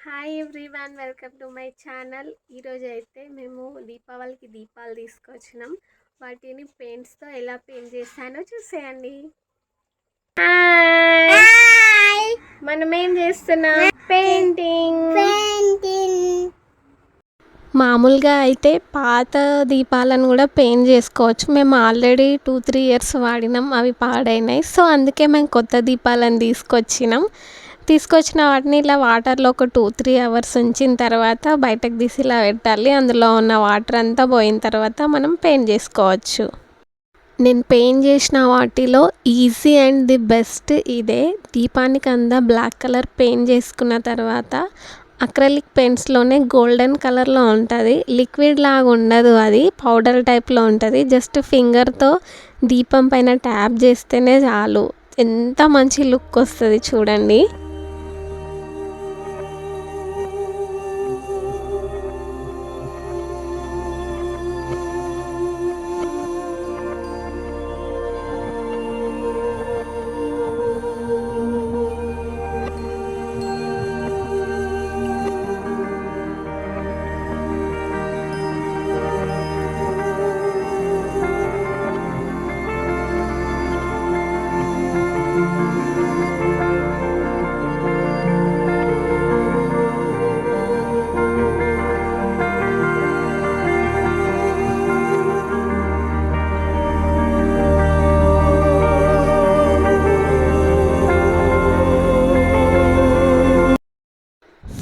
Hi everyone, welcome to my channel. ఈరోజు అయితే మేము దీపావళికి దీపాలు తీసుకొచ్చినాం. వాటిని పెయింట్స్తో ఎలా పెయింట్ చేస్తానో చూసేయండి. మనం ఏం చేస్తున్నాం? పెయింటింగ్. మామూలుగా అయితే పాత దీపాలను కూడా పెయింట్ చేసుకోవచ్చు. మేము ఆల్రెడీ 2-3 ఇయర్స్ వాడినాం, అవి పాడైనాయి. సో అందుకే మేము కొత్త దీపాలను తీసుకొచ్చిన వాటిని ఇలా వాటర్లో ఒక 2-3 అవర్స్ ఉంచిన తర్వాత బయటకు తీసి ఇలా పెట్టాలి. అందులో ఉన్న వాటర్ అంతా పోయిన తర్వాత మనం పెయింట్ చేసుకోవచ్చు. నేను పెయింట్ చేసిన వాటిలో ఈజీ అండ్ ది బెస్ట్ ఇదే. దీపానికి అంతా బ్లాక్ కలర్ పెయింట్ చేసుకున్న తర్వాత అక్రలిక్ పెయింట్స్లోనే గోల్డెన్ కలర్లో ఉంటుంది. లిక్విడ్ లాగా ఉండదు, అది పౌడర్ టైప్లో ఉంటుంది. జస్ట్ ఫింగర్తో దీపం పైన ట్యాప్ చేస్తేనే చాలు, ఎంత మంచి లుక్ వస్తుంది చూడండి.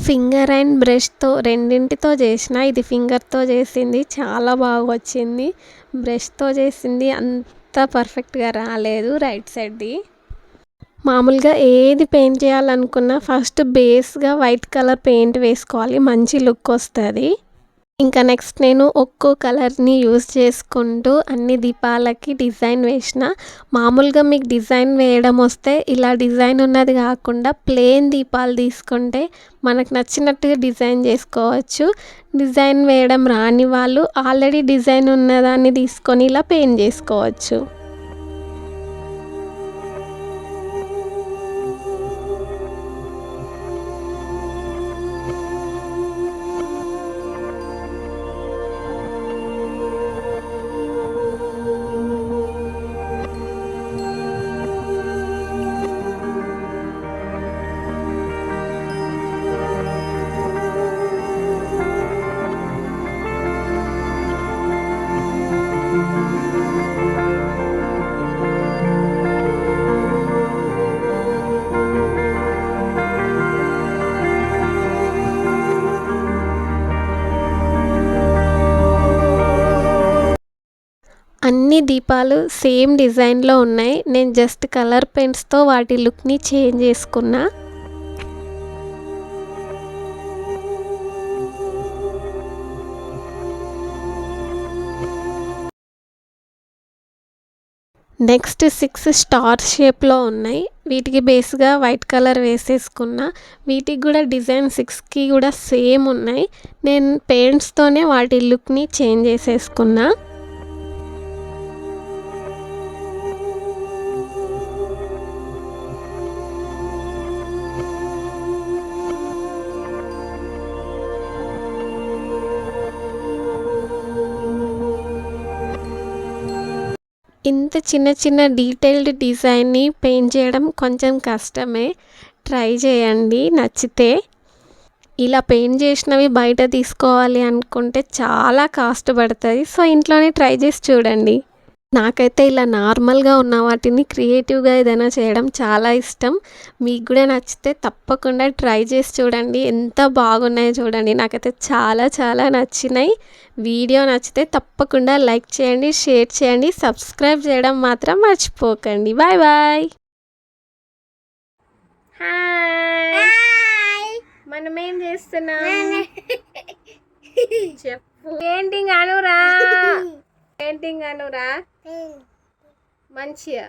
ఫింగర్ అండ్ బ్రష్తో రెండింటితో చేసిన. ఇది ఫింగర్తో చేసింది, చాలా బాగా వచ్చింది. బ్రష్తో చేసింది అంత పర్ఫెక్ట్గా రాలేదు రైట్ సైడ్ది. మామూలుగా ఏది పెయింట్ చేయాలనుకున్నా ఫస్ట్ బేస్గా వైట్ కలర్ పెయింట్ వేసుకోవాలి, మంచి లుక్ వస్తుంది. ఇంకా నెక్స్ట్ నేను ఒక్కో కలర్ని యూస్ చేసుకుంటూ అన్ని దీపాలకి డిజైన్ వేసిన. మామూలుగా మీకు డిజైన్ వేయడం వస్తే ఇలా డిజైన్ ఉన్నది కాకుండా ప్లెయిన్ దీపాలు తీసుకుంటే మనకు నచ్చినట్టుగా డిజైన్ చేసుకోవచ్చు. డిజైన్ వేయడం రాని వాళ్ళు ఆల్రెడీ డిజైన్ ఉన్నదాన్ని తీసుకొని ఇలా పెయింట్ చేసుకోవచ్చు. అన్ని దీపాలు సేమ్ డిజైన్లో ఉన్నాయి. నేను జస్ట్ కలర్ పెయింట్స్తో వాటి లుక్ని చేంజ్ చేసుకున్నా. నెక్స్ట్ 6 స్టార్ షేప్లో ఉన్నాయి. వీటికి బేస్గా వైట్ కలర్ వేసేసుకున్నా. వీటికి కూడా డిజైన్ 6కి కూడా సేమ్ ఉన్నాయి. నేను పెయింట్స్తోనే వాటి లుక్ని చేంజ్ చేసేసుకున్నా. ఇంత చిన్న చిన్న డీటెయిల్డ్ డిజైన్ని పెయింట్ చేయడం కొంచెం కష్టమే. ట్రై చేయండి నచ్చితే. ఇలా పెయింట్ చేసినవి బయట తీసుకోవాలి అనుకుంటే చాలా కాస్ట్ పడుతుంది. సో ఇంట్లోనే ట్రై చేసి చూడండి. నాకైతే ఇలా నార్మల్గా ఉన్న వాటిని క్రియేటివ్గా ఏదైనా చేయడం చాలా ఇష్టం. మీకు కూడా నచ్చితే తప్పకుండా ట్రై చేసి చూడండి. ఎంత బాగున్నాయో చూడండి. నాకైతే చాలా చాలా నచ్చినాయి. వీడియో నచ్చితే తప్పకుండా లైక్ చేయండి, షేర్ చేయండి, సబ్స్క్రైబ్ చేయడం మాత్రం మర్చిపోకండి. Bye bye. హాయ్, మనం ఏం చేస్తున్నాం? చెప్పు. పెయింటింగ్ అనురా మంచిగా